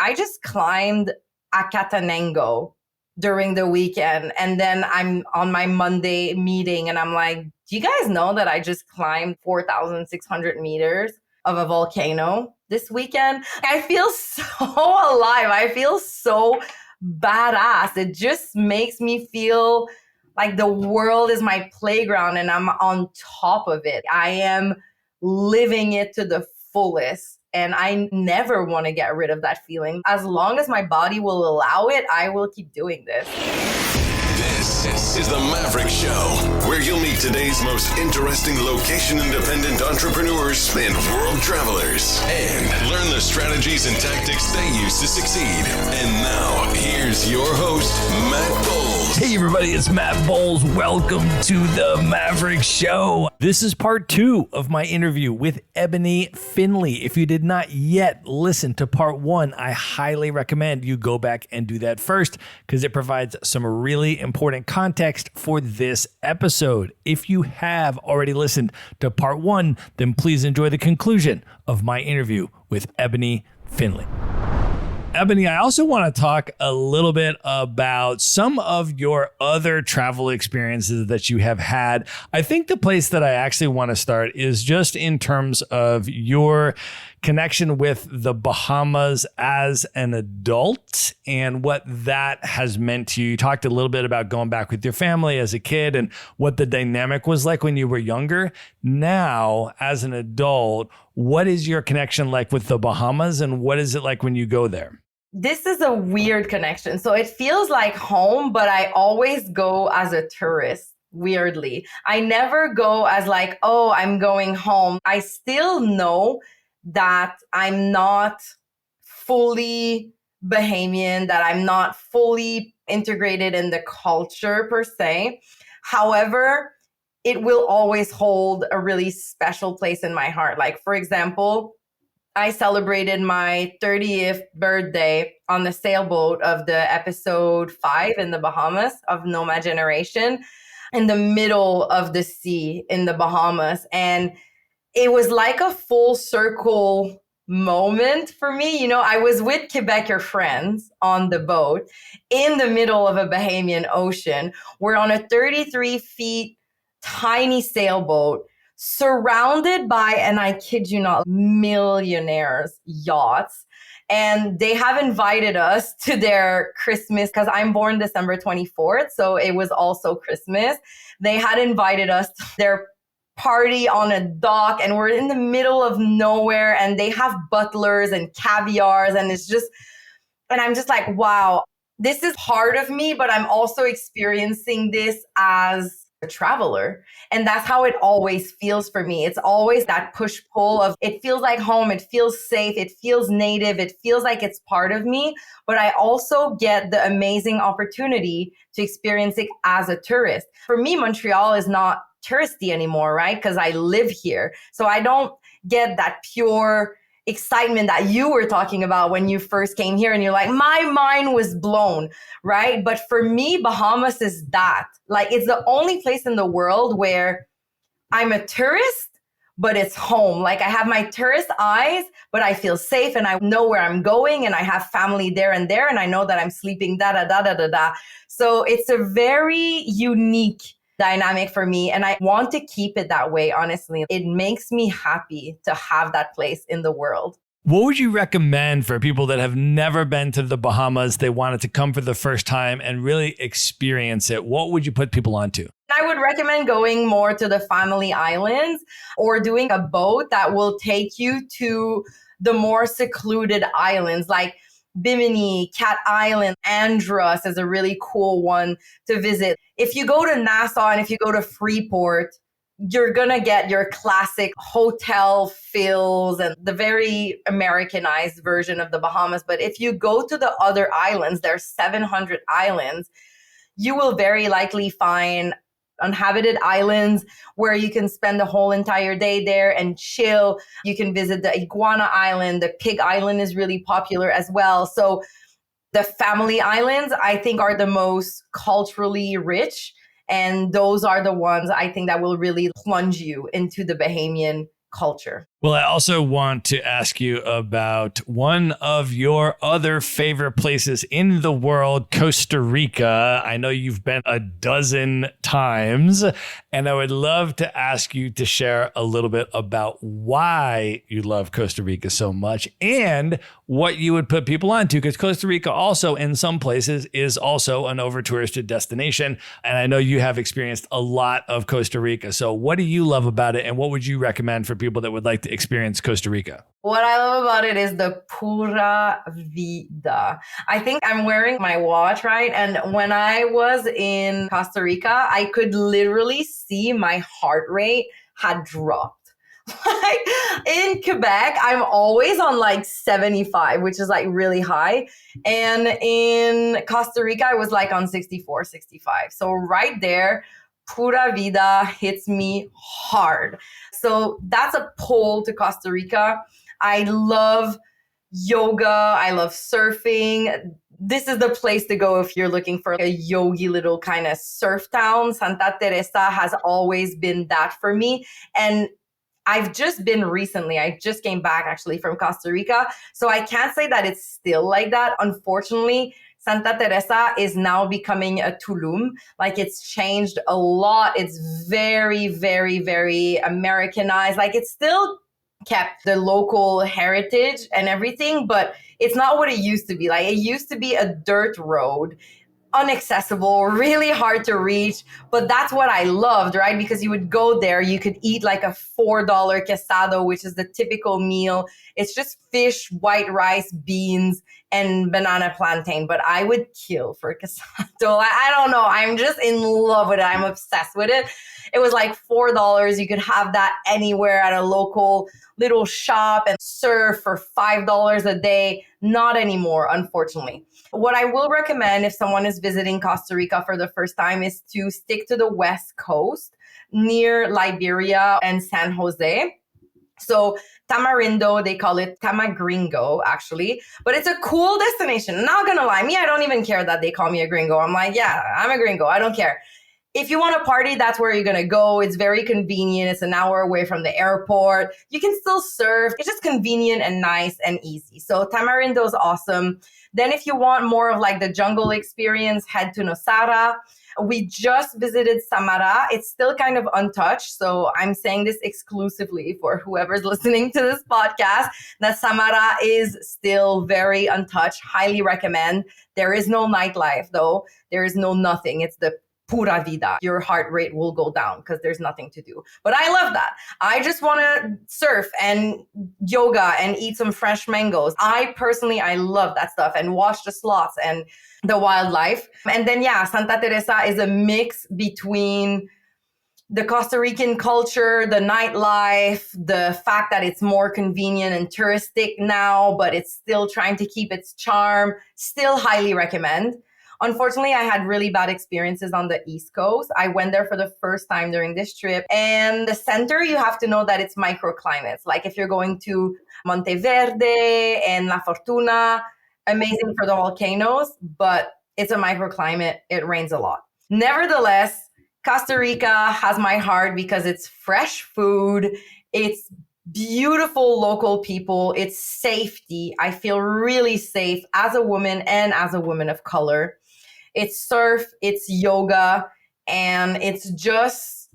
I just climbed Acatenango during the weekend. And then I'm on my Monday meeting and I'm like, do you guys know that I just climbed 4,600 meters of a volcano this weekend? I feel so alive. I feel so badass. It just makes me feel like the world is my playground and I'm on top of it. I am living it to the fullest. And I never want to get rid of that feeling. As long as my body will allow it, I will keep doing this. This is the Maverick Show, where you'll meet today's most interesting location-independent entrepreneurs and world travelers, and learn the strategies and tactics they use to succeed. And now, here's your host, Matt Bowles. Hey everybody, it's Matt Bowles. Welcome to the Maverick Show. This is part 2 of my interview with Ebonie Finley. If you did not yet listen to part 1, I highly recommend you go back and do that first, because it provides some really important context for this episode. If you have already listened to part 1, then please enjoy the conclusion of my interview with Ebonie Finley. Ebonie, I also want to talk a little bit about some of your other travel experiences that you have had. I think the place that I actually want to start is just in terms of your connection with the Bahamas as an adult and what that has meant to you. You talked a little bit about going back with your family as a kid and what the dynamic was like when you were younger. Now, as an adult, what is your connection like with the Bahamas and what is it like when you go there? This is a weird connection. So it feels like home, but I always go as a tourist, weirdly. I never go as like, oh, I'm going home. I still know that I'm not fully Bahamian, that I'm not fully integrated in the culture per se. However, it will always hold a really special place in my heart. Like, for example, I celebrated my 30th birthday on the sailboat of the episode 5 in the Bahamas of Nomad Generation in the middle of the sea in the Bahamas. And it was like a full circle moment for me. You know, I was with Quebecer friends on the boat in the middle of a Bahamian ocean. We're on a 33 feet tiny sailboat, surrounded by, and I kid you not, millionaires' yachts. And they have invited us to their Christmas, because I'm born December 24th, so it was also Christmas. They had invited us to their party on a dock, and we're in the middle of nowhere, and they have butlers and caviars, and it's just, and I'm just like, wow, this is part of me, but I'm also experiencing this as a traveler. And that's how it always feels for me. It's always that push-pull of, it feels like home, it feels safe, it feels native, it feels like it's part of me, but I also get the amazing opportunity to experience it as a tourist. For me, Montreal is not touristy anymore, right? Because I live here. So I don't get that pure excitement that you were talking about when you first came here and you're like, my mind was blown, right? But for me, Bahamas is that. Like, it's the only place in the world where I'm a tourist, but it's home. Like, I have my tourist eyes, but I feel safe and I know where I'm going and I have family there and I know that I'm sleeping da-da-da-da-da-da. So it's a very unique dynamic for me. And I want to keep it that way, honestly. It makes me happy to have that place in the world. What would you recommend for people that have never been to the Bahamas? They wanted to come for the first time and really experience it. What would you put people onto? I would recommend going more to the family islands or doing a boat that will take you to the more secluded islands like Bimini, Cat Island, Andros is a really cool one to visit. If you go to Nassau and if you go to Freeport, you're going to get your classic hotel feels and the very Americanized version of the Bahamas. But if you go to the other islands, there's 700 islands, you will very likely find uninhabited islands where you can spend the whole entire day there and chill. You can visit the Iguana Island. The Pig Island is really popular as well. So the family islands, I think, are the most culturally rich. And those are the ones I think that will really plunge you into the Bahamian culture. Well, I also want to ask you about one of your other favorite places in the world, Costa Rica. I know you've been a dozen times, and I would love to ask you to share a little bit about why you love Costa Rica so much and what you would put people onto, because Costa Rica also in some places is also an over-touristed destination. And I know you have experienced a lot of Costa Rica. So what do you love about it, and what would you recommend for people that would like to experience Costa Rica? What I love about it is the pura vida. I think I'm wearing my watch, right? And when I was in Costa Rica, I could literally see my heart rate had dropped. Like in Quebec, I'm always on like 75, which is like really high. And in Costa Rica, I was like on 64, 65. So right there, pura vida hits me hard. So that's a pull to Costa Rica. I love yoga. I love surfing. This is the place to go if you're looking for a yogi little kind of surf town. Santa Teresa has always been that for me. And I've just been recently, I just came back actually from Costa Rica. So I can't say that it's still like that. Unfortunately, Santa Teresa is now becoming a Tulum. Like it's changed a lot. It's very, very, very Americanized. Like it's still kept the local heritage and everything, but it's not what it used to be. Like it used to be a dirt road, inaccessible, really hard to reach. But that's what I loved, right? Because you would go there, you could eat like a $4 quesado, which is the typical meal. It's just fish, white rice, beans, and banana plantain. But I would kill for quesado. I don't know. I'm just in love with it. I'm obsessed with it. It was like $4. You could have that anywhere at a local little shop and serve for $5 a day. Not anymore, unfortunately. What I will recommend if someone is visiting Costa Rica for the first time is to stick to the West Coast near Liberia and San Jose. So Tamarindo, they call it Tamagringo, actually. But it's a cool destination. Not gonna lie, me, I don't even care that they call me a gringo. I'm like, yeah, I'm a gringo. I don't care. If you want to party, that's where you're going to go. It's very convenient. It's an hour away from the airport. You can still surf. It's just convenient and nice and easy. So Tamarindo is awesome. Then if you want more of like the jungle experience, head to Nosara. We just visited Samara. It's still kind of untouched. So I'm saying this exclusively for whoever's listening to this podcast, that Samara is still very untouched. Highly recommend. There is no nightlife though. There is no nothing. It's the pura vida. Your heart rate will go down because there's nothing to do. But I love that. I just want to surf and yoga and eat some fresh mangoes. I love that stuff and watch the sloths and the wildlife. And then, yeah, Santa Teresa is a mix between the Costa Rican culture, the nightlife, the fact that it's more convenient and touristic now, but it's still trying to keep its charm. Still highly recommend. Unfortunately, I had really bad experiences on the East Coast. I went there for the first time during this trip. And the center, you have to know that it's microclimates. Like if you're going to Monteverde and La Fortuna, amazing for the volcanoes, but it's a microclimate. It rains a lot. Nevertheless, Costa Rica has my heart because it's fresh food. It's beautiful local people. It's safety. I feel really safe as a woman and as a woman of color. It's surf, it's yoga, and it's just,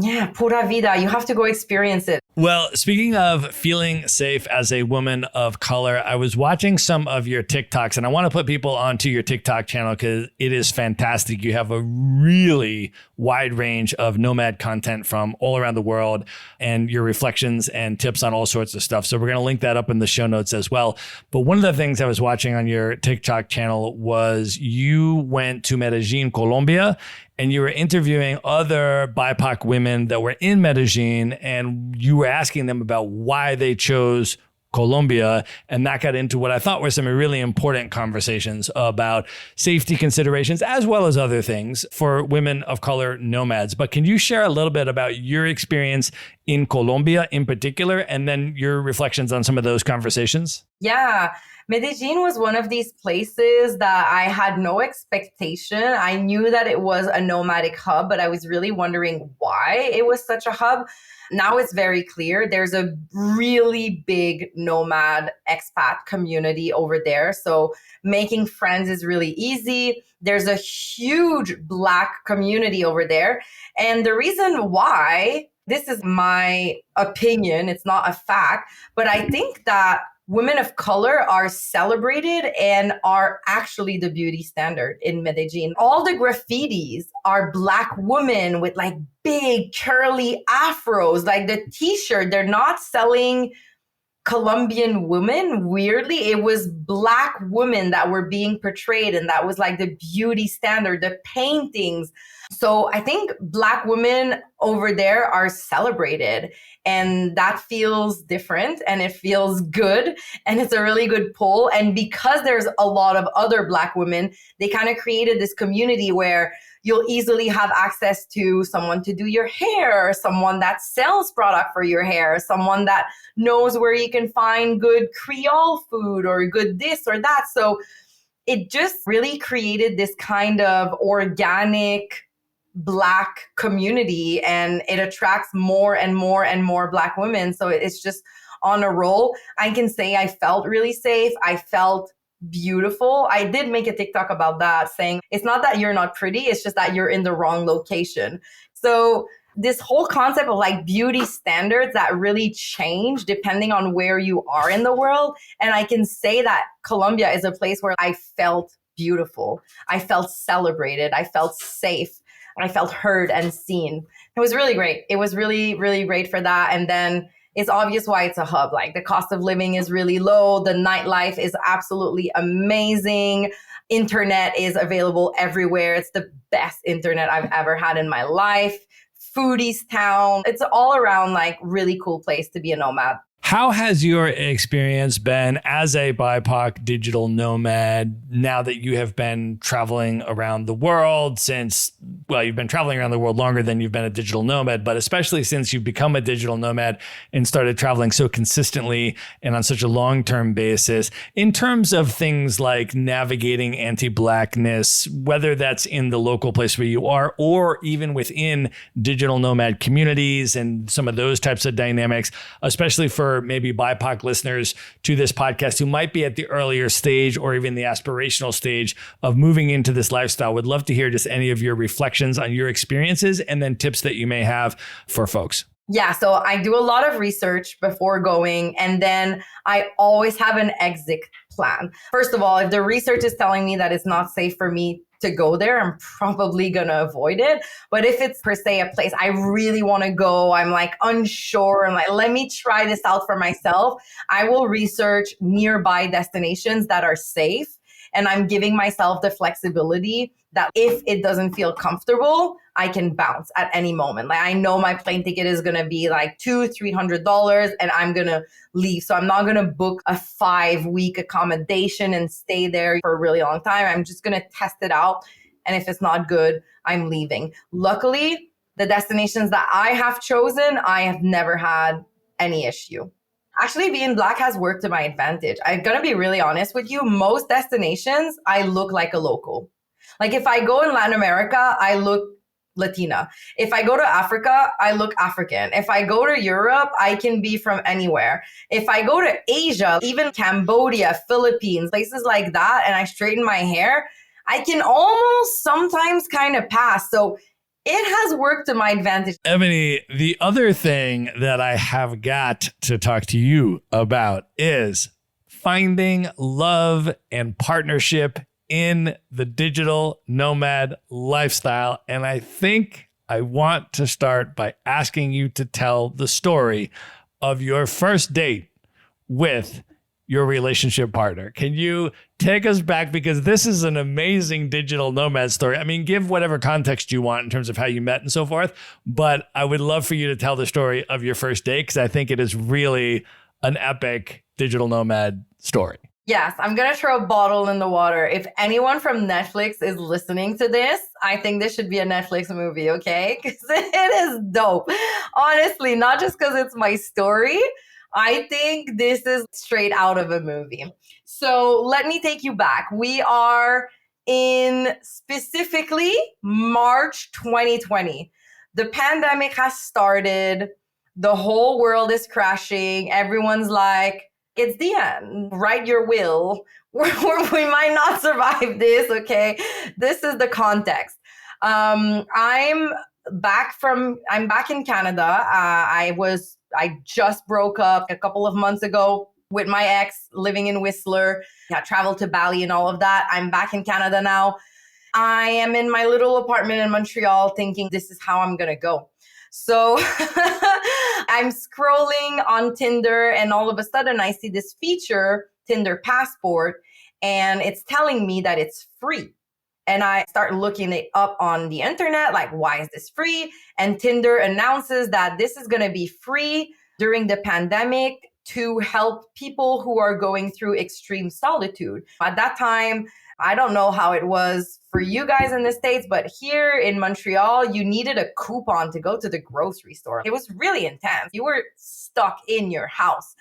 yeah, pura vida. You have to go experience it. Well, speaking of feeling safe as a woman of color, I was watching some of your TikToks, and I want to put people onto your TikTok channel because it is fantastic. You have a really wide range of nomad content from all around the world and your reflections and tips on all sorts of stuff. So we're going to link that up in the show notes as well. But one of the things I was watching on your TikTok channel was you went to Medellin, Colombia, and you were interviewing other BIPOC women that were in Medellin, and you were asking them about why they chose Colombia. And that got into what I thought were some really important conversations about safety considerations, as well as other things for women of color nomads. But can you share a little bit about your experience in Colombia in particular, and then your reflections on some of those conversations? Yeah. Medellin was one of these places that I had no expectation. I knew that it was a nomadic hub, but I was really wondering why it was such a hub. Now it's very clear. There's a really big nomad expat community over there. So making friends is really easy. There's a huge Black community over there. And the reason why, this is my opinion, it's not a fact, but I think that women of color are celebrated and are actually the beauty standard in Medellin. All the graffitis are Black women with like big curly afros, like the t-shirt, they're not selling Colombian women. Weirdly, it was Black women that were being portrayed, and that was like the beauty standard, the paintings. So I think Black women over there are celebrated, and that feels different and it feels good, and it's a really good pull. And because there's a lot of other Black women, they kind of created this community where you'll easily have access to someone to do your hair, someone that sells product for your hair, someone that knows where you can find good Creole food or good this or that. So it just really created this kind of organic Black community, and it attracts more and more and more Black women. So it's just on a roll. I can say I felt really safe. I felt beautiful. I did make a TikTok about that, saying it's not that you're not pretty, it's just that you're in the wrong location. So this whole concept of like beauty standards that really change depending on where you are in the world. And I can say that Colombia is a place where I felt beautiful. I felt celebrated. I felt safe. I felt heard and seen. It was really great. It was really, really great for that. And then it's obvious why it's a hub. Like the cost of living is really low. The nightlife is absolutely amazing. Internet is available everywhere. It's the best internet I've ever had in my life. Foodies town. It's all around like really cool place to be a nomad. How has your experience been as a BIPOC digital nomad now that you have been traveling around the world since, well, you've been traveling around the world longer than you've been a digital nomad, but especially since you've become a digital nomad and started traveling so consistently and on such a long-term basis, in terms of things like navigating anti-Blackness, whether that's in the local place where you are or even within digital nomad communities and some of those types of dynamics, especially for maybe BIPOC listeners to this podcast who might be at the earlier stage or even the aspirational stage of moving into this lifestyle. Would love to hear just any of your reflections on your experiences and then tips that you may have for folks. Yeah, so I do a lot of research before going, and then I always have an exit plan. First of all, if the research is telling me that it's not safe for me to go there, I'm probably going to avoid it. But if it's per se a place I really want to go, I'm like unsure, I'm like, let me try this out for myself, I will research nearby destinations that are safe. And I'm giving myself the flexibility that if it doesn't feel comfortable, I can bounce at any moment. Like I know my plane ticket is going to be like $200-$300 and I'm going to leave. So I'm not going to book a 5-week accommodation and stay there for a really long time. I'm just going to test it out. And if it's not good, I'm leaving. Luckily, the destinations that I have chosen, I have never had any issue. Actually, being Black has worked to my advantage. I'm going to be really honest with you. Most destinations, I look like a local. Like if I go in Latin America, I look Latina. If I go to Africa, I look African. If I go to Europe, I can be from anywhere. If I go to Asia, even Cambodia, Philippines, places like that, and I straighten my hair, I can almost sometimes kind of pass. So it has worked to my advantage. Ebonie, the other thing that I have got to talk to you about is finding love and partnership in the digital nomad lifestyle. And I think I want to start by asking you to tell the story of your first date with your relationship partner. Can you take us back? Because this is an amazing digital nomad story. I mean, give whatever context you want in terms of how you met and so forth. But I would love for you to tell the story of your first date, because I think it is really an epic digital nomad story. Yes, I'm going to throw a bottle in the water. If anyone from Netflix is listening to this, I think this should be a Netflix movie, okay? Because it is dope. Honestly, not just because it's my story. I think this is straight out of a movie. So let me take you back. We are in specifically March 2020. The pandemic has started. The whole world is crashing. Everyone's like, it's the end. Write your will. We might not survive this, okay? This is the context. I'm back in Canada. I just broke up a couple of months ago with my ex, living in Whistler. I traveled to Bali and all of that. I'm back in Canada now. I am in my little apartment in Montreal thinking this is how I'm going to go. So I'm scrolling on Tinder and all of a sudden I see this feature, Tinder Passport, and it's telling me that it's free. And I start looking it up on the internet, like, why is this free? And Tinder announces that this is going to be free during the pandemic to help people who are going through extreme solitude. At that time, I don't know how it was for you guys in the States, but here in Montreal, you needed a coupon to go to the grocery store. It was really intense. You were stuck in your house.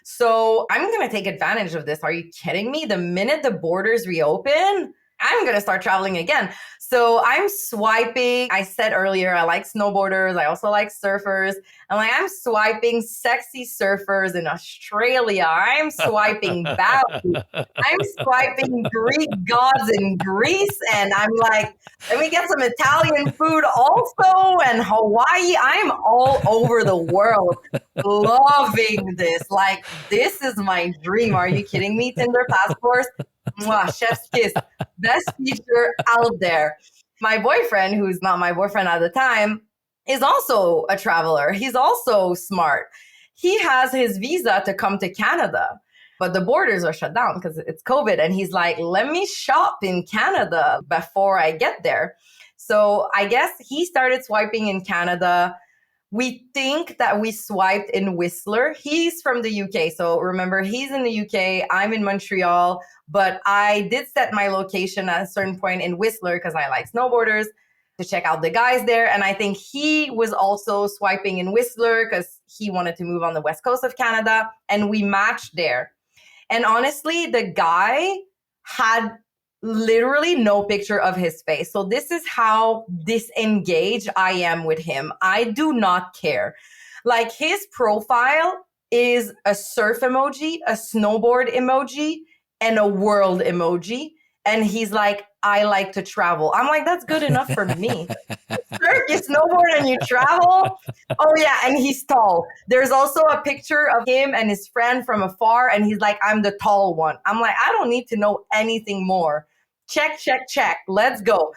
So I'm going to take advantage of this. Are you kidding me? The minute the borders reopen, I'm going to start traveling again. So I'm swiping. I said earlier, I like snowboarders. I also like surfers. I'm swiping sexy surfers in Australia. I'm swiping Bali. I'm swiping Greek gods in Greece. And I'm like, let me get some Italian food also. And Hawaii. I'm all over the world loving this. Like, this is my dream. Are you kidding me? Tinder passports. Mwah, chef's kiss. Best feature out there. My boyfriend, who's not my boyfriend at the time, is also a traveler. He's also smart. He has his visa to come to Canada, but the borders are shut down because it's COVID. And he's like, let me shop in Canada before I get there. So I guess he started swiping in Canada. We think that we swiped in Whistler. He's from the UK. So remember, he's in the UK. I'm in Montreal. But I did set my location at a certain point in Whistler because I like snowboarders to check out the guys there. And I think he was also swiping in Whistler because he wanted to move on the west coast of Canada. And we matched there. And honestly, the guy had literally no picture of his face. So this is how disengaged I am with him. I do not care. Like, his profile is a surf emoji, a snowboard emoji, and a world emoji. And he's like, I like to travel. I'm like, that's good enough for me. Surf, you snowboard, and you travel. Oh yeah, and he's tall. There's also a picture of him and his friend from afar, and he's like, I'm the tall one. I'm like, I don't need to know anything more. Check, check, check. Let's go.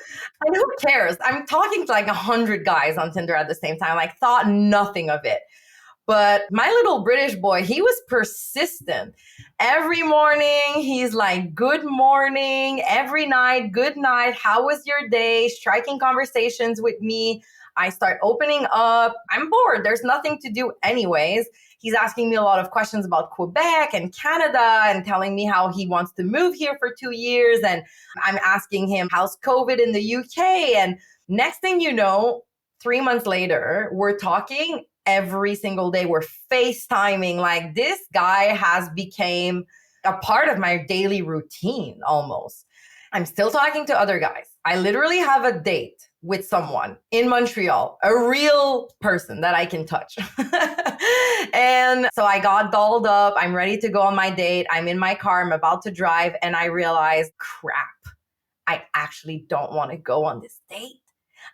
And who cares? I'm talking to like 100 guys on Tinder at the same time. Like, thought nothing of it. But my little British boy, he was persistent. Every morning, he's like, good morning. Every night, good night. How was your day? Striking conversations with me. I start opening up. I'm bored. There's nothing to do anyways. He's asking me a lot of questions about Quebec and Canada and telling me how he wants to move here for 2 years. And I'm asking him, how's COVID in the UK? And next thing you know, 3 months later, we're talking every single day. We're FaceTiming. Like, this guy has become a part of my daily routine almost. I'm still talking to other guys. I literally have a date with someone in Montreal, a real person that I can touch. And so I got dolled up. I'm ready to go on my date. I'm in my car. I'm about to drive. And I realized, crap, I actually don't want to go on this date.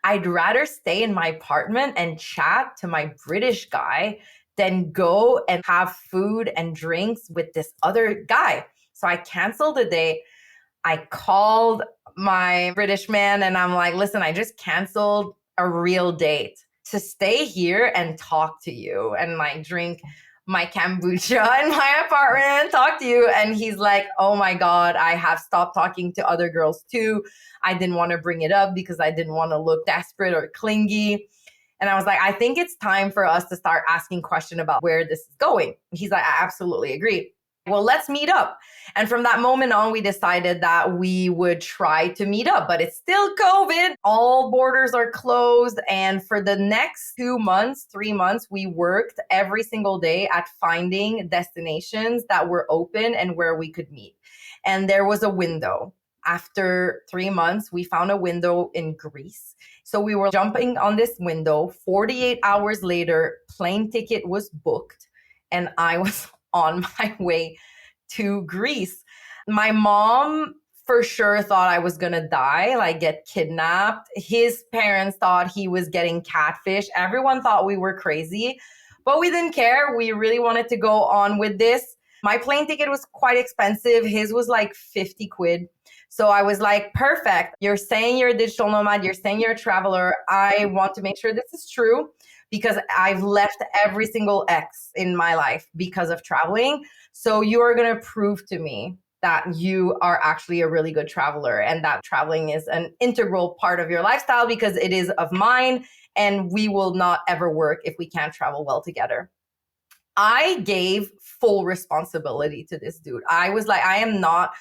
I'd rather stay in my apartment and chat to my British guy than go and have food and drinks with this other guy. So I canceled the date. I called my British man and I'm like, listen, I just canceled a real date to stay here and talk to you and like drink my kombucha in my apartment and talk to you. And he's like, oh my God, I have stopped talking to other girls too. I didn't want to bring it up because I didn't want to look desperate or clingy. And I was like, I think it's time for us to start asking questions about where this is going. He's like, I absolutely agree. Well, let's meet up. And from that moment on, we decided that we would try to meet up, but it's still COVID. All borders are closed. And for the next 2 months, 3 months, we worked every single day at finding destinations that were open and where we could meet. And there was a window. After 3 months, we found a window in Greece. So we were jumping on this window. 48 hours later, plane ticket was booked, and I was on my way to Greece. My mom for sure thought I was going to die, like get kidnapped. His parents thought he was getting catfish. Everyone thought we were crazy, but we didn't care. We really wanted to go on with this. My plane ticket was quite expensive. His was like 50 quid. So I was like, perfect. You're saying you're a digital nomad. You're saying you're a traveler. I want to make sure this is true, because I've left every single ex in my life because of traveling. So you are going to prove to me that you are actually a really good traveler and that traveling is an integral part of your lifestyle, because it is of mine, and we will not ever work if we can't travel well together. I gave full responsibility to this dude. I was like, I am not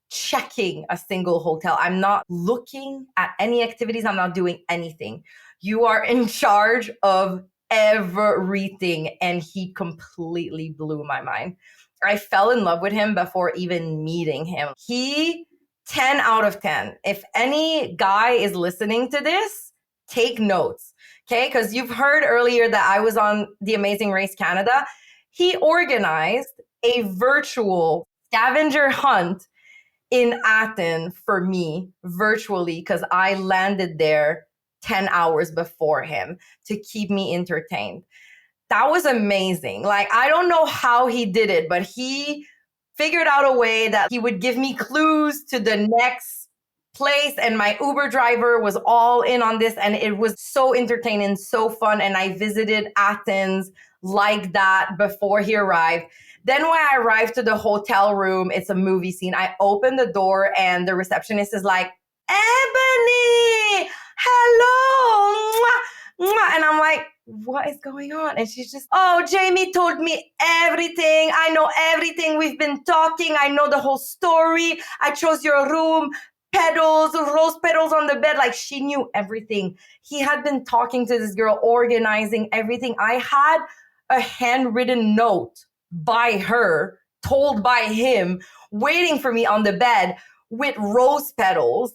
checking a single hotel. I'm not looking at any activities. I'm not doing anything. You are in charge of everything. And he completely blew my mind. I fell in love with him before even meeting him. He 10 out of 10. If any guy is listening to this, take notes. Okay. Because you've heard earlier that I was on the Amazing Race Canada. He organized a virtual scavenger hunt in Athens for me virtually, because I landed there 10 hours before him to keep me entertained. That was amazing. Like, I don't know how he did it, but he figured out a way that he would give me clues to the next place. And my Uber driver was all in on this. And it was so entertaining, so fun. And I visited Athens like that before he arrived. Then when I arrived to the hotel room, it's a movie scene. I open the door and the receptionist is like, Ebonie, hello. Mwah, mwah. And I'm like, what is going on? And she's just, oh, Jamie told me everything. I know everything. We've been talking. I know the whole story. I chose your room, petals, rose petals on the bed. Like, she knew everything. He had been talking to this girl, organizing everything. I had a handwritten note by her, told by him, waiting for me on the bed with rose petals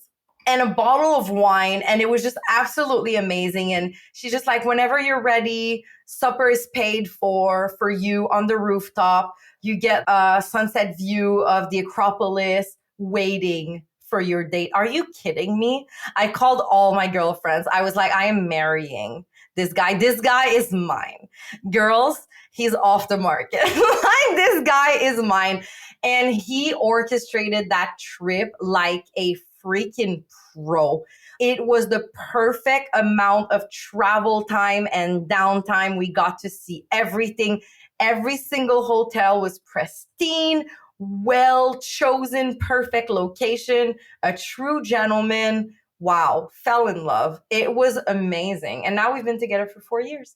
and a bottle of wine. And it was just absolutely amazing. And she's just like, whenever you're ready, supper is paid for you on the rooftop. You get a sunset view of the Acropolis waiting for your date. Are you kidding me? I called all my girlfriends. I was like, I am marrying this guy. This guy is mine. Girls, he's off the market. Like, this guy is mine. And he orchestrated that trip like a freaking pro. It was the perfect amount of travel time and downtime. We got to see everything. Every single hotel was pristine, well chosen, perfect location, a true gentleman. Wow, fell in love. It was amazing. And now we've been together for 4 years.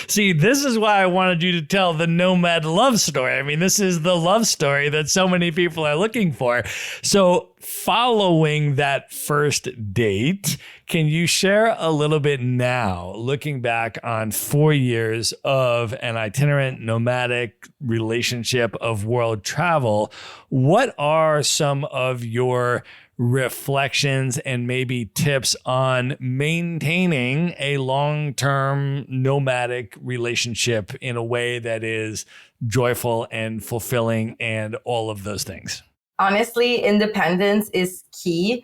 See, this is why I wanted you to tell the nomad love story. I mean, this is the love story that so many people are looking for. So following that first date, can you share a little bit now, looking back on 4 years of an itinerant nomadic relationship of world travel, what are some of your reflections and maybe tips on maintaining a long-term nomadic relationship in a way that is joyful and fulfilling and all of those things? Honestly, independence is key.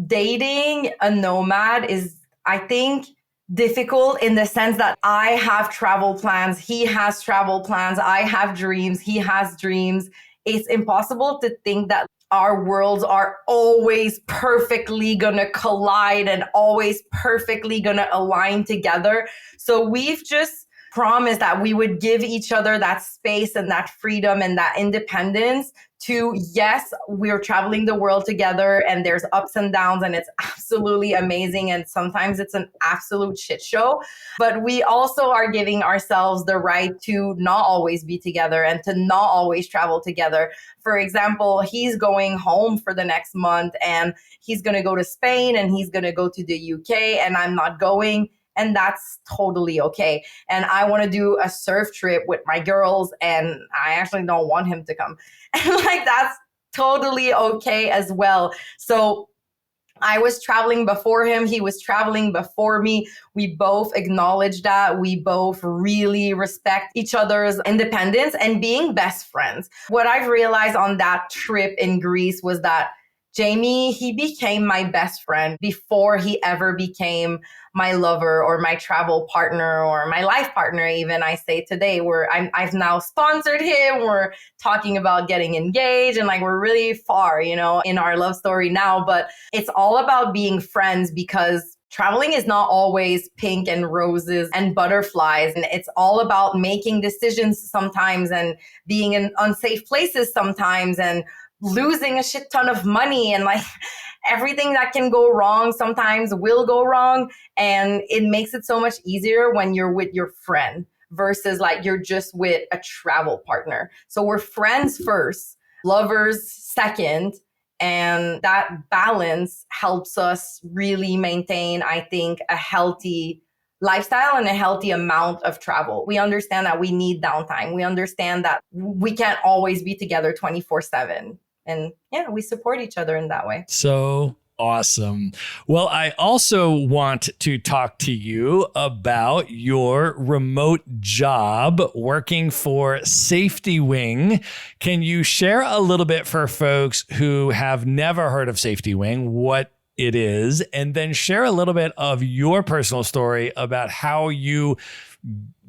Dating a nomad is, I think, difficult in the sense that I have travel plans. He has travel plans. I have dreams. He has dreams. It's impossible to think that our worlds are always perfectly going to collide and always perfectly going to align together. So we've just promised that we would give each other that space and that freedom and that independence to, yes, we're traveling the world together and there's ups and downs and it's absolutely amazing. And sometimes it's an absolute shit show, but we also are giving ourselves the right to not always be together and to not always travel together. For example, he's going home for the next month and he's going to go to Spain and he's going to go to the UK and I'm not going. And that's totally okay. And I want to do a surf trip with my girls and I actually don't want him to come. And like, that's totally okay as well. So I was traveling before him. He was traveling before me. We both acknowledge that. We both really respect each other's independence and being best friends. What I've realized on that trip in Greece was that Jamie, he became my best friend before he ever became my lover or my travel partner or my life partner. Even I say today, I've now sponsored him. We're talking about getting engaged and like we're really far, in our love story now. But it's all about being friends because traveling is not always pink and roses and butterflies. And it's all about making decisions sometimes and being in unsafe places sometimes and losing a shit ton of money and like everything that can go wrong sometimes will go wrong. And it makes it so much easier when you're with your friend versus like you're just with a travel partner. So we're friends first, lovers second. And that balance helps us really maintain, I think, a healthy lifestyle and a healthy amount of travel. We understand that we need downtime. We understand that we can't always be together 24/7. And yeah, we support each other in that way. So awesome. Well, I also want to talk to you about your remote job working for SafetyWing. Can you share a little bit for folks who have never heard of SafetyWing, what it is, and then share a little bit of your personal story about how you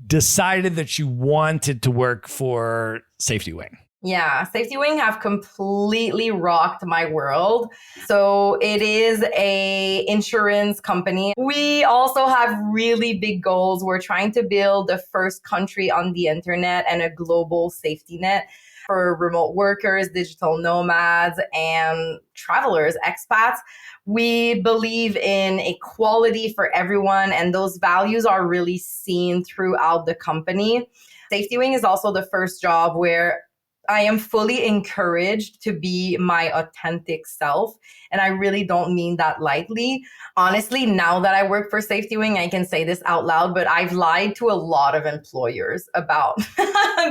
decided that you wanted to work for SafetyWing? Yeah, SafetyWing have completely rocked my world. So it is a insurance company. We also have really big goals. We're trying to build the first country on the internet and a global safety net for remote workers, digital nomads, and travelers, expats. We believe in equality for everyone, and those values are really seen throughout the company. SafetyWing is also the first job where I am fully encouraged to be my authentic self. And I really don't mean that lightly. Honestly, now that I work for SafetyWing, I can say this out loud, but I've lied to a lot of employers about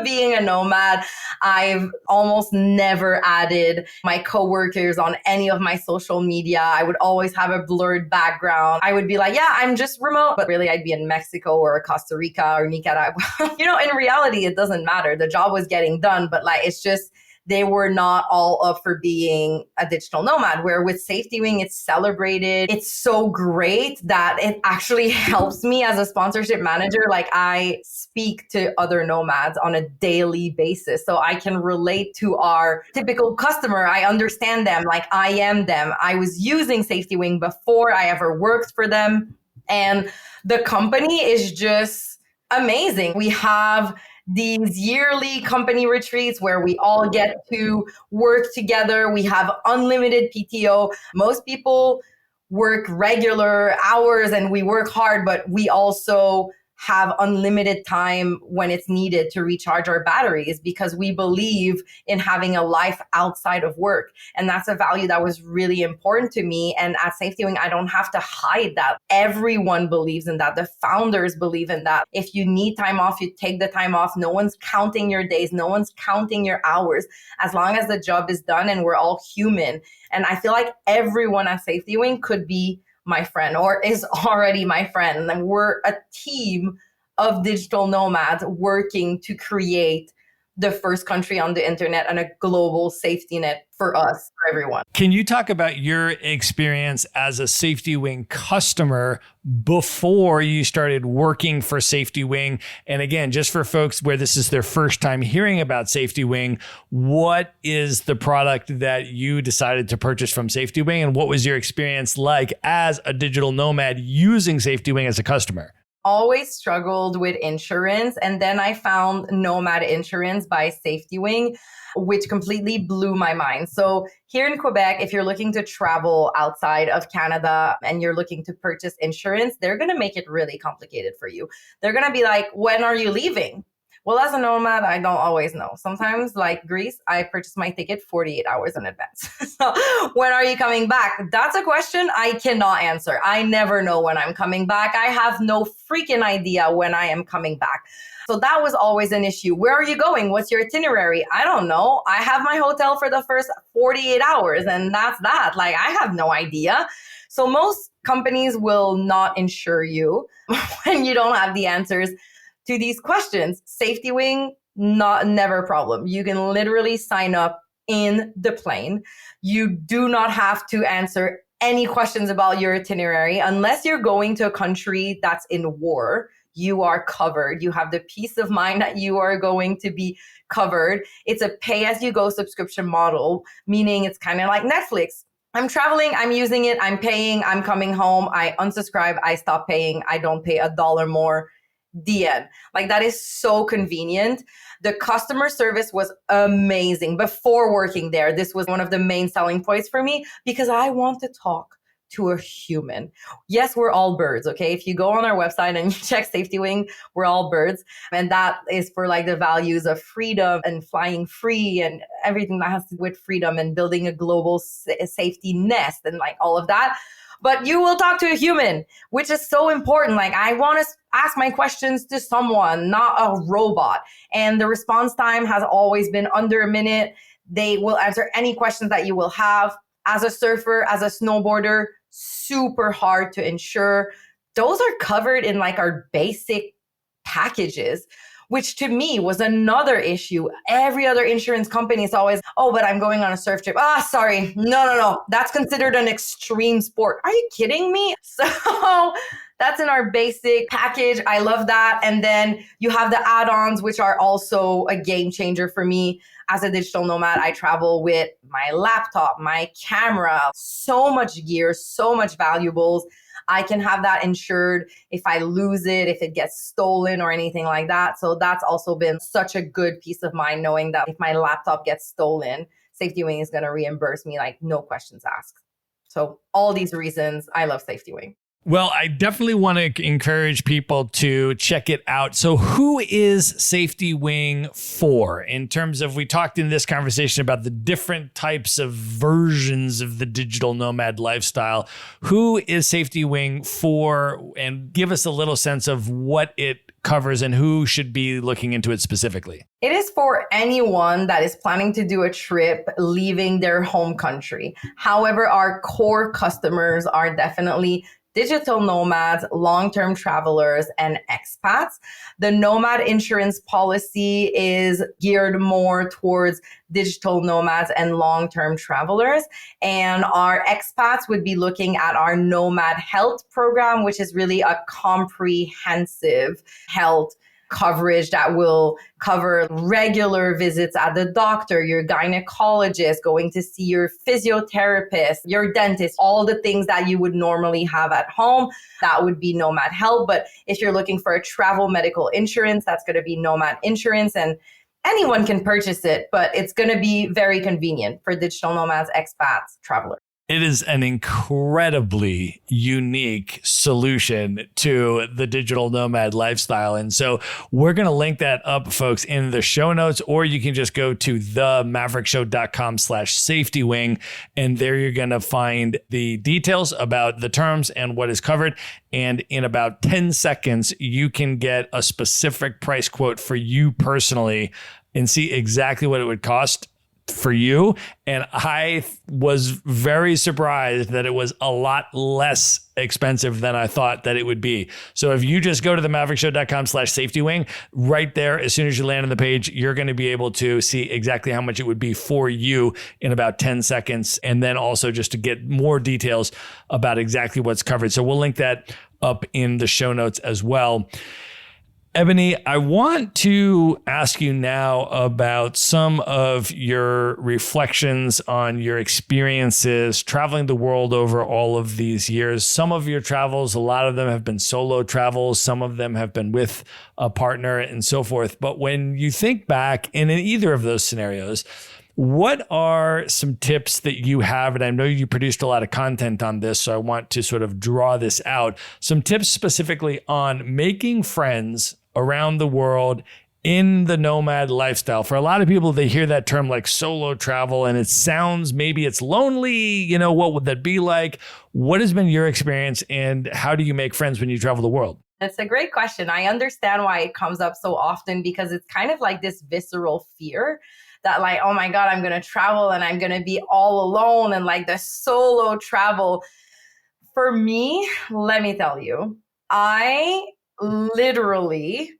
being a nomad. I've almost never added my coworkers on any of my social media. I would always have a blurred background. I would be like, yeah, I'm just remote, but really I'd be in Mexico or Costa Rica or Nicaragua. In reality, it doesn't matter. The job was getting done, but like, it's just, they were not all up for being a digital nomad, where with SafetyWing, it's celebrated. It's so great that it actually helps me as a sponsorship manager. Like I speak to other nomads on a daily basis. So I can relate to our typical customer. I understand them like I am them. I was using SafetyWing before I ever worked for them. And the company is just amazing. We have these yearly company retreats where we all get to work together. We have unlimited PTO. Most people work regular hours and we work hard, but we also have unlimited time when it's needed to recharge our batteries because we believe in having a life outside of work. And that's a value that was really important to me. And at SafetyWing, I don't have to hide that. Everyone believes in that. The founders believe in that. If you need time off, you take the time off. No one's counting your days. No one's counting your hours. As long as the job is done and we're all human. And I feel like everyone at SafetyWing could be my friend or is already my friend. And we're a team of digital nomads working to create the first country on the internet and a global safety net for us, for everyone. Can you talk about your experience as a SafetyWing customer before you started working for SafetyWing? And again, just for folks where this is their first time hearing about SafetyWing, what is the product that you decided to purchase from SafetyWing? And what was your experience like as a digital nomad using SafetyWing as a customer? always struggled with insurance. And then I found Nomad Insurance by SafetyWing, which completely blew my mind. So here in Quebec, if you're looking to travel outside of Canada and you're looking to purchase insurance, they're going to make it really complicated for you. They're going to be like, when are you leaving? Well, as a nomad, I don't always know. Sometimes, like Greece, I purchase my ticket 48 hours in advance. So when are you coming back? That's a question I cannot answer. I never know when I'm coming back. I have no freaking idea when I am coming back. So that was always an issue. Where are you going? What's your itinerary? I don't know. I have my hotel for the first 48 hours and that's that. Like, I have no idea. So most companies will not insure you when you don't have the answers to these questions. SafetyWing, never a problem. You can literally sign up in the plane. You do not have to answer any questions about your itinerary unless you're going to a country that's in war. You are covered. You have the peace of mind that you are going to be covered. It's a pay-as-you-go subscription model, meaning it's kind of like Netflix. I'm traveling, I'm using it, I'm paying, I'm coming home, I unsubscribe, I stop paying, I don't pay $1 more. The end. Like, that is so convenient. The customer service was amazing. Before working there, this was one of the main selling points for me because I want to talk to a human. Yes, we're all birds, okay? If you go on our website and you check SafetyWing, we're all birds. And that is for like the values of freedom and flying free and everything that has to do with freedom and building a global safety nest and like all of that. But you will talk to a human, which is so important. Like, I want to ask my questions to someone, not a robot. And the response time has always been under a minute. They will answer any questions that you will have. As a surfer, as a snowboarder, super hard to insure. Those are covered in like our basic packages, which to me was another issue. Every other insurance company is always, oh, but I'm going on a surf trip. Sorry. No. That's considered an extreme sport. Are you kidding me? So that's in our basic package. I love that. And then you have the add-ons, which are also a game changer for me. As a digital nomad, I travel with my laptop, my camera, so much gear, so much valuables. I can have that insured if I lose it, if it gets stolen or anything like that. So that's also been such a good peace of mind knowing that if my laptop gets stolen, SafetyWing is going to reimburse me, like no questions asked. So all these reasons, I love SafetyWing. Well, I definitely want to encourage people to check it out. So who is SafetyWing for? In terms of, we talked in this conversation about the different types of versions of the digital nomad lifestyle. Who is SafetyWing for? And give us a little sense of what it covers and who should be looking into it specifically. It is for anyone that is planning to do a trip leaving their home country. However, our core customers are definitely digital nomads, long-term travelers, and expats. The Nomad insurance policy is geared more towards digital nomads and long-term travelers. And our expats would be looking at our Nomad Health program, which is really a comprehensive health coverage that will cover regular visits at the doctor, your gynecologist, going to see your physiotherapist, your dentist, all the things that you would normally have at home. That would be Nomad Health. But if you're looking for a travel medical insurance, that's going to be Nomad Insurance. And anyone can purchase it, but it's going to be very convenient for digital nomads, expats, travelers. It is an incredibly unique solution to the digital nomad lifestyle. And so we're going to link that up, folks, in the show notes, or you can just go to themaverickshow.com/SafetyWing. And there you're going to find the details about the terms and what is covered. And in about 10 seconds, you can get a specific price quote for you personally and see exactly what it would cost for you. And I was very surprised that it was a lot less expensive than I thought that it would be. So if you just go to themaverickshow.com/SafetyWing, right there, as soon as you land on the page, you're going to be able to see exactly how much it would be for you in about 10 seconds. And then also just to get more details about exactly what's covered. So we'll link that up in the show notes as well. Ebonie, I want to ask you now about some of your reflections on your experiences traveling the world over all of these years. Some of your travels, a lot of them have been solo travels. Some of them have been with a partner and so forth. But when you think back, and in either of those scenarios, what are some tips that you have? And I know you produced a lot of content on this, so I want to sort of draw this out. Some tips specifically on making friends around the world in the nomad lifestyle. For a lot of people, they hear that term like solo travel and it sounds, maybe it's lonely. You know, what would that be like? What has been your experience and how do you make friends when you travel the world? That's a great question. I understand why it comes up so often because it's kind of like this visceral fear that like, oh my God, I'm going to travel and I'm going to be all alone and like the solo travel. For me, let me tell you, I literally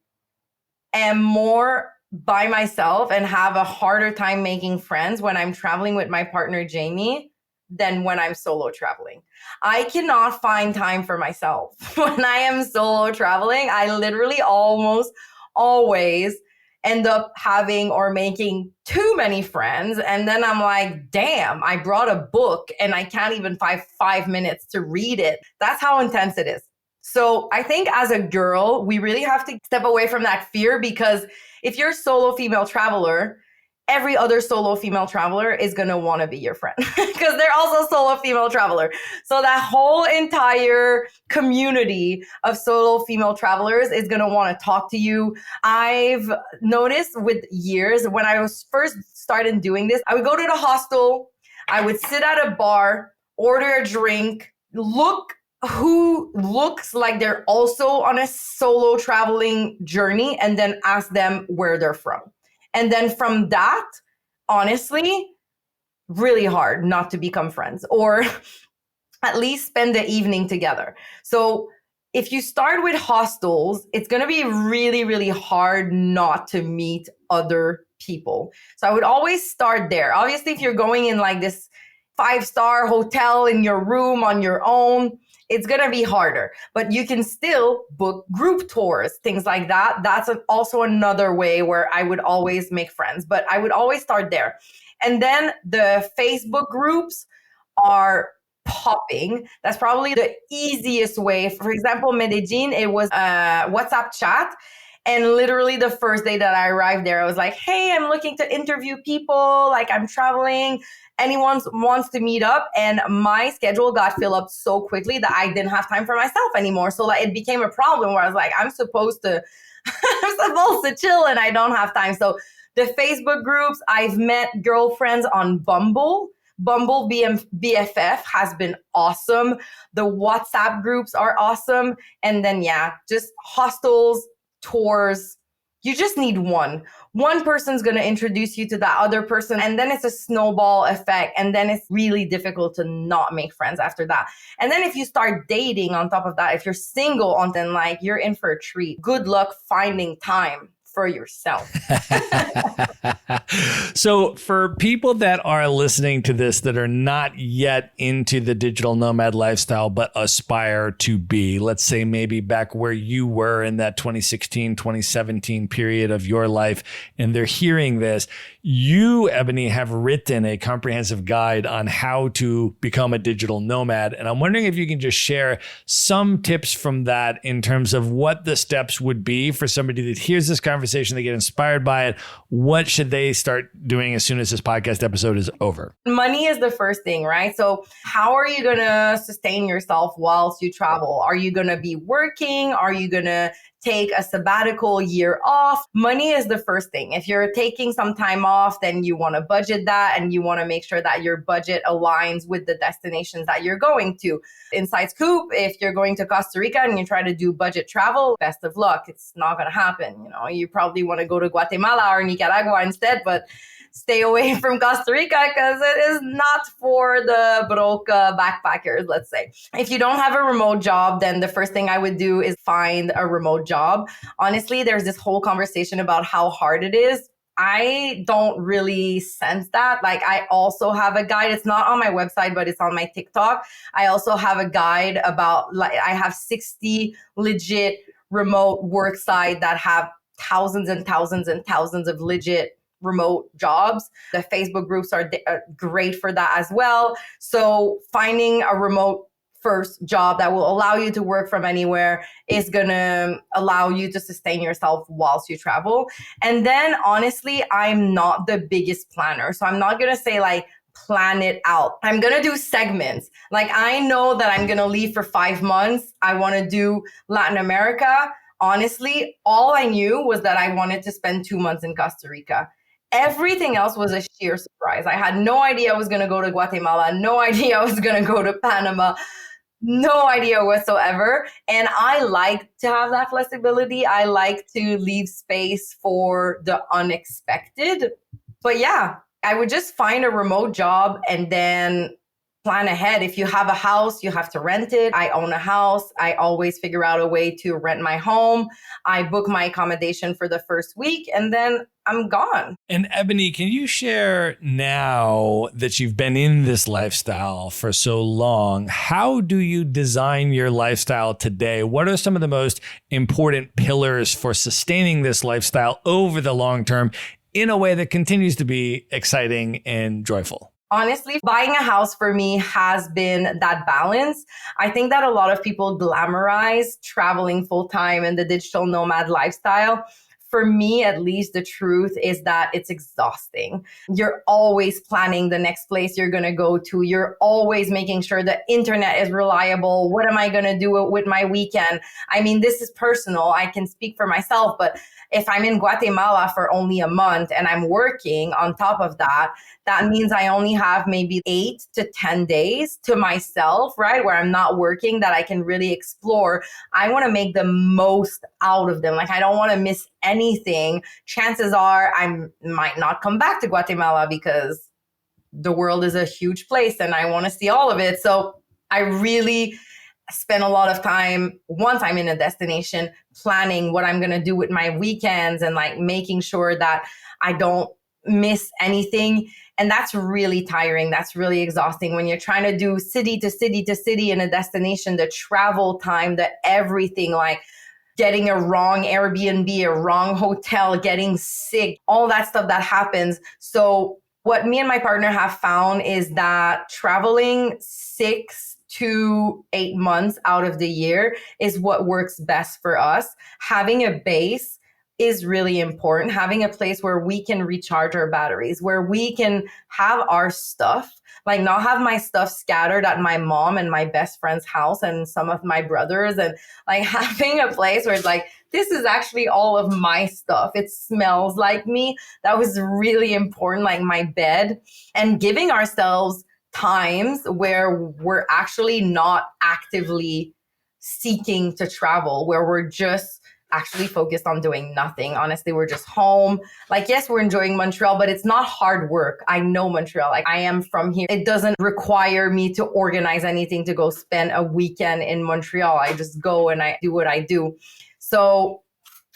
am more by myself and have a harder time making friends when I'm traveling with my partner, Jamie, than when I'm solo traveling. I cannot find time for myself. When I am solo traveling, I literally almost always end up having or making too many friends. And then I'm like, damn, I brought a book and I can't even find 5 minutes to read it. That's how intense it is. So I think as a girl, we really have to step away from that fear because if you're a solo female traveler, every other solo female traveler is going to want to be your friend because they're also solo female traveler. So that whole entire community of solo female travelers is going to want to talk to you. I've noticed with years when I was first started doing this, I would go to the hostel, I would sit at a bar, order a drink, look who looks like they're also on a solo traveling journey and then ask them where they're from. And then from that, honestly, really hard not to become friends or at least spend the evening together. So if you start with hostels, it's going to be really, really hard not to meet other people. So I would always start there. Obviously, if you're going in like this 5-star hotel in your room on your own, it's going to be harder, but you can still book group tours, things like that. That's also another way where I would always make friends, but I would always start there. And then the Facebook groups are popping. That's probably the easiest way. For example, Medellin, it was a WhatsApp chat. And literally the first day that I arrived there, I was like, hey, I'm looking to interview people. Like I'm traveling. Anyone wants to meet up. And my schedule got filled up so quickly that I didn't have time for myself anymore. So like it became a problem where I was like, I'm supposed to chill and I don't have time. So the Facebook groups, I've met girlfriends on Bumble. Bumble BFF has been awesome. The WhatsApp groups are awesome. And then, yeah, just hostels, tours. You just need one. One person's going to introduce you to that other person. And then it's a snowball effect. And then it's really difficult to not make friends after that. And then if you start dating on top of that, if you're single, then like you're in for a treat. Good luck finding time for yourself. So for people that are listening to this that are not yet into the digital nomad lifestyle, but aspire to be, let's say maybe back where you were in that 2016, 2017 period of your life, and they're hearing this, you, Ebonie, have written a comprehensive guide on how to become a digital nomad. And I'm wondering if you can just share some tips from that in terms of what the steps would be for somebody that hears this conversation, they get inspired by it. What should they start doing as soon as this podcast episode is over? Money is the first thing, right? So how are you going to sustain yourself whilst you travel? Are you going to be working? Are you going to take a sabbatical year off? Money is the first thing. If you're taking some time off, then you want to budget that and you want to make sure that your budget aligns with the destinations that you're going to. Inside scoop, if you're going to Costa Rica and you try to do budget travel, best of luck. It's not going to happen. You know, you probably want to go to Guatemala or Nicaragua instead, but stay away from Costa Rica because it is not for the broke backpackers, let's say. If you don't have a remote job, then the first thing I would do is find a remote job. Honestly, there's this whole conversation about how hard it is. I don't really sense that. Like I also have a guide. It's not on my website, but it's on my TikTok. I also have a guide about, like, I have 60 legit remote work site that have thousands and thousands and thousands of legit remote jobs. The Facebook groups are great for that as well. So finding a remote first job that will allow you to work from anywhere is going to allow you to sustain yourself whilst you travel. And then honestly, I'm not the biggest planner. So I'm not going to say like, plan it out. I'm going to do segments. Like I know that I'm going to leave for 5 months. I want to do Latin America. Honestly, all I knew was that I wanted to spend 2 months in Costa Rica. Everything else was a sheer surprise. I had no idea I was going to go to Guatemala, no idea I was going to go to Panama, no idea whatsoever. And I like to have that flexibility. I like to leave space for the unexpected. But yeah, I would just find a remote job and then plan ahead. If you have a house, you have to rent it. I own a house. I always figure out a way to rent my home. I book my accommodation for the first week and then I'm gone. And Ebonie, can you share now that you've been in this lifestyle for so long, how do you design your lifestyle today? What are some of the most important pillars for sustaining this lifestyle over the long term in a way that continues to be exciting and joyful? Honestly, buying a house for me has been that balance. I think that a lot of people glamorize traveling full time and the digital nomad lifestyle. For me, at least, the truth is that it's exhausting. You're always planning the next place you're going to go to. You're always making sure the internet is reliable. What am I going to do with my weekend? I mean, this is personal. I can speak for myself, but if I'm in Guatemala for only a month and I'm working on top of that, that means I only have maybe 8 to 10 days to myself, right? Where I'm not working, that I can really explore. I want to make the most out of them. Like, I don't want to miss anything. Chances are I might not come back to Guatemala because the world is a huge place and I want to see all of it. So I really spend a lot of time once I'm in a destination planning what I'm going to do with my weekends and like making sure that I don't miss anything. And that's really tiring. That's really exhausting when you're trying to do city to city to city in a destination, the travel time, the everything, like getting a wrong Airbnb, a wrong hotel, getting sick, all that stuff that happens. So what me and my partner have found is that traveling 6 to 8 months out of the year is what works best for us. Having a base is really important. Having a place where we can recharge our batteries, where we can have our stuff, like not have my stuff scattered at my mom and my best friend's house and some of my brothers, and like having a place where it's like, this is actually all of my stuff. It smells like me. That was really important, like my bed, and giving ourselves times where we're actually not actively seeking to travel, where we're just actually focused on doing nothing. Honestly, we're just home. Like, yes, we're enjoying Montreal, but it's not hard work. I know Montreal. Like, I am from here. It doesn't require me to organize anything to go spend a weekend in Montreal. I just go and I do what I do. So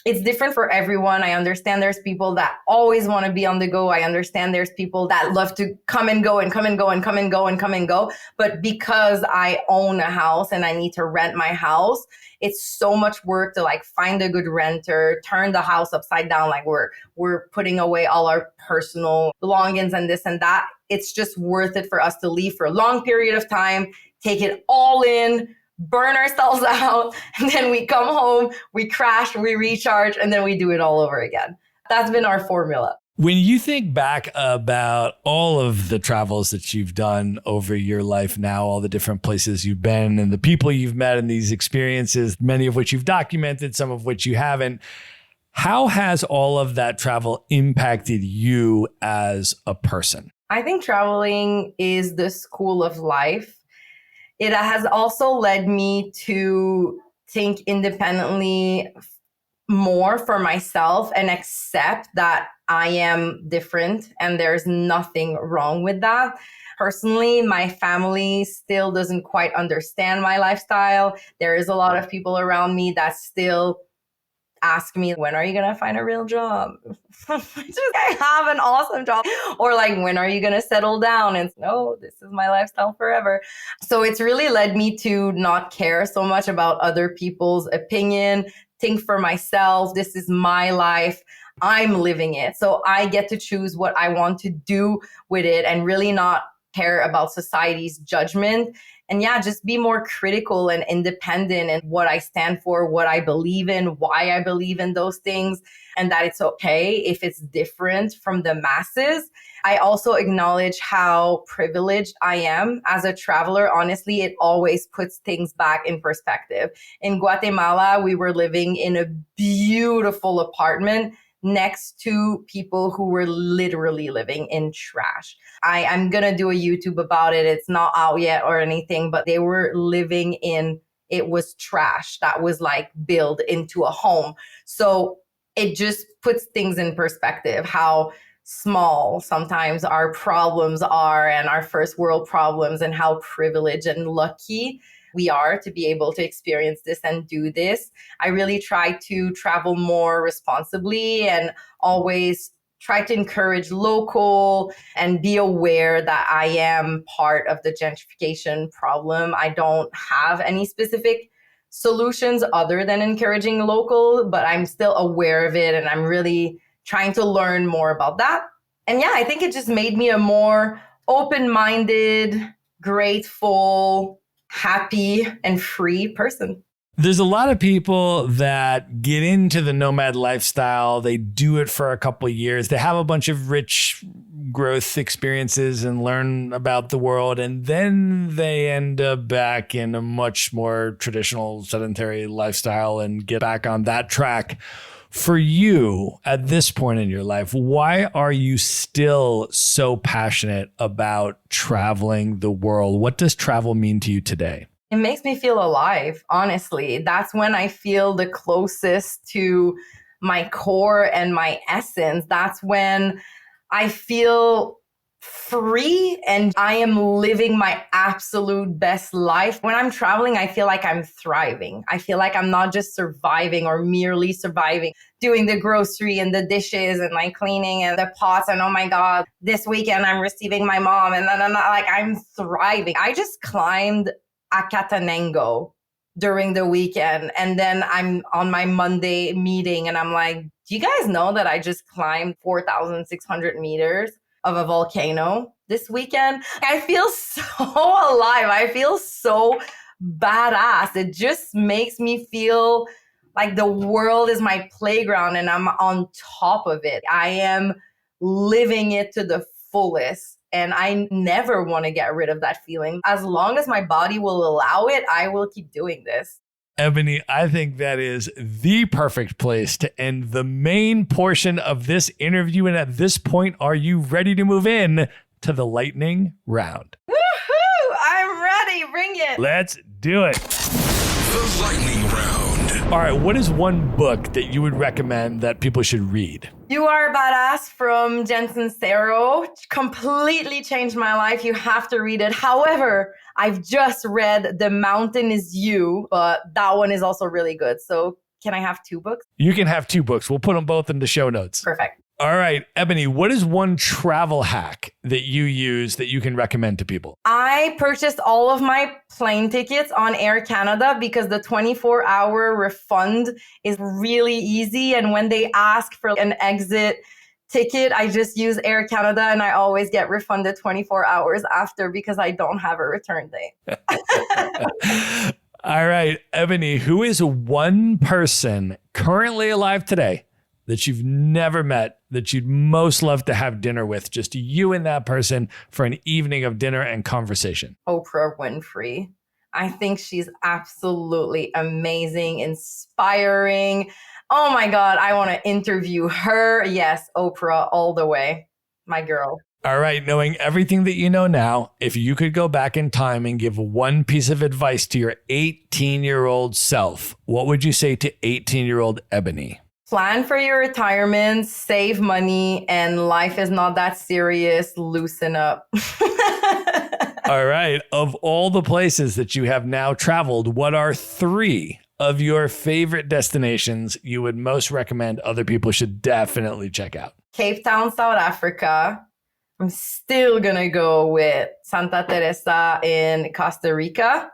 it's different for everyone. I understand there's people that always want to be on the go. I understand there's people that love to come and go and come and go and come and go and come and go. But because I own a house and I need to rent my house, it's so much work to like find a good renter, turn the house upside down. Like we're putting away all our personal belongings and this and that. It's just worth it for us to leave for a long period of time, take it all in, burn ourselves out, and then we come home, we crash, we recharge, and then we do it all over again. That's been our formula. When you think back about all of the travels that you've done over your life now, all the different places you've been and the people you've met and these experiences, many of which you've documented, some of which you haven't, how has all of that travel impacted you as a person? I think traveling is the school of life. It has also led me to think independently more for myself and accept that I am different and there's nothing wrong with that. Personally, my family still doesn't quite understand my lifestyle. There is a lot of people around me that still ask me, when are you going to find a real job? I have an awesome job. Or like, when are you going to settle down? And no, this is my lifestyle forever. So it's really led me to not care so much about other people's opinion, think for myself. This is my life. I'm living it. So I get to choose what I want to do with it and really not care about society's judgment. And yeah, just be more critical and independent in what I stand for, what I believe in, why I believe in those things, and that it's okay if it's different from the masses. I also acknowledge how privileged I am as a traveler. Honestly, it always puts things back in perspective. In Guatemala, we were living in a beautiful apartment next to people who were literally living in trash. I'm going to do a YouTube about it. It's not out yet or anything, but they were living in, it was trash that was like built into a home. So it just puts things in perspective, how small sometimes our problems are and our first world problems, and how privileged and lucky we are to be able to experience this and do this. I really try to travel more responsibly and always try to encourage local and be aware that I am part of the gentrification problem. I don't have any specific solutions other than encouraging local, but I'm still aware of it and I'm really trying to learn more about that. And yeah, I think it just made me a more open-minded, grateful, happy, and free person. There's a lot of people that get into the nomad lifestyle. They do it for a couple of years. They have a bunch of rich growth experiences and learn about the world. And then they end up back in a much more traditional sedentary lifestyle and get back on that track. For you at this point in your life, why are you still so passionate about traveling the world? What does travel mean to you today? It makes me feel alive, honestly. That's when I feel the closest to my core and my essence. That's when I feel free and I am living my absolute best life. When I'm traveling, I feel like I'm thriving. I feel like I'm not just surviving or merely surviving, doing the grocery and the dishes and like cleaning and the pots. And oh my God, this weekend I'm receiving my mom and then I'm thriving. I just climbed Acatenango during the weekend. And then I'm on my Monday meeting and I'm like, do you guys know that I just climbed 4,600 meters of a volcano this weekend? I feel so alive. I feel so badass. It just makes me feel like the world is my playground and I'm on top of it. I am living it to the fullest. And I never want to get rid of that feeling. As long as my body will allow it, I will keep doing this. Ebonie, I think that is the perfect place to end the main portion of this interview. And at this point, are you ready to move in to the lightning round? Woohoo! I'm ready. Bring it. Let's do it. The lightning round. All right. What is one book that you would recommend that people should read? You Are a Badass from Jensen Sero completely changed my life. You have to read it. However, I've just read The Mountain Is You, but that one is also really good. So can I have two books? You can have two books. We'll put them both in the show notes. Perfect. All right, Ebonie, what is one travel hack that you use that you can recommend to people? I purchased all of my plane tickets on Air Canada because the 24-hour refund is really easy. And when they ask for an exit ticket, I just use Air Canada and I always get refunded 24 hours after because I don't have a return date. All right, Ebonie, who is one person currently alive today that you've never met that you'd most love to have dinner with, just you and that person for an evening of dinner and conversation? Oprah Winfrey. I think she's absolutely amazing, inspiring. Oh my God, I want to interview her. Yes, Oprah all the way. My girl. All right, knowing everything that you know now, if you could go back in time and give one piece of advice to your 18-year-old self, what would you say to 18-year-old Ebonie? Plan for your retirement, save money, and life is not that serious. Loosen up. All right. Of all the places that you have now traveled, what are 3 of your favorite destinations you would most recommend other people should definitely check out? Cape Town, South Africa. I'm still going to go with Santa Teresa in Costa Rica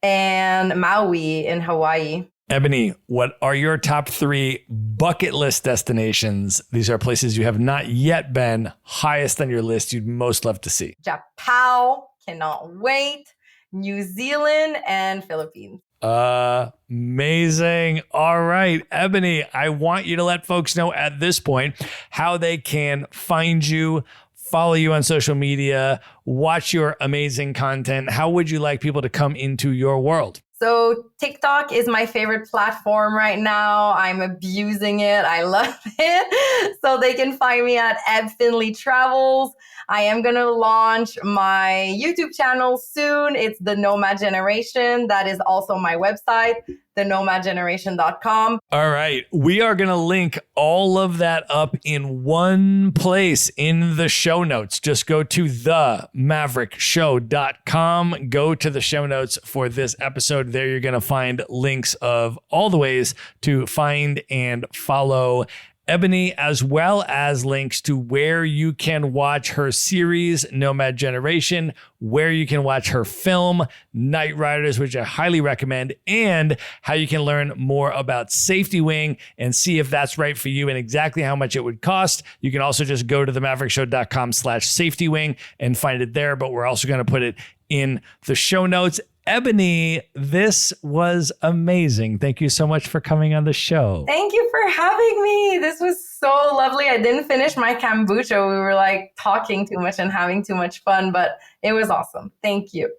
and Maui in Hawaii. Ebonie, what are your top 3 bucket list destinations? These are places you have not yet been, highest on your list you'd most love to see. Japan, cannot wait. New Zealand and Philippines. Amazing. All right, Ebonie, I want you to let folks know at this point how they can find you, follow you on social media, watch your amazing content. How would you like people to come into your world? So TikTok is my favorite platform right now. I'm abusing it. I love it. So they can find me at Eb Finley Travels. I am going to launch my YouTube channel soon. It's the Nomad Generation. That is also my website, thenomadgeneration.com. All right. We are going to link all of that up in one place in the show notes. Just go to themaverickshow.com. Go to the show notes for this episode. There you're going to find links of all the ways to find and follow Ebonie, as well as links to where you can watch her series, Nomad Generation, where you can watch her film, Night Riders, which I highly recommend, and how you can learn more about SafetyWing and see if that's right for you and exactly how much it would cost. You can also just go to themaverickshow.com/SafetyWing and find it there, but we're also going to put it in the show notes. Ebonie, this was amazing. Thank you so much for coming on the show. Thank you for having me. This was so lovely. I didn't finish my kombucha. We were like talking too much and having too much fun, but it was awesome. Thank you.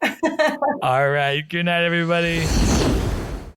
All right. Good night, everybody.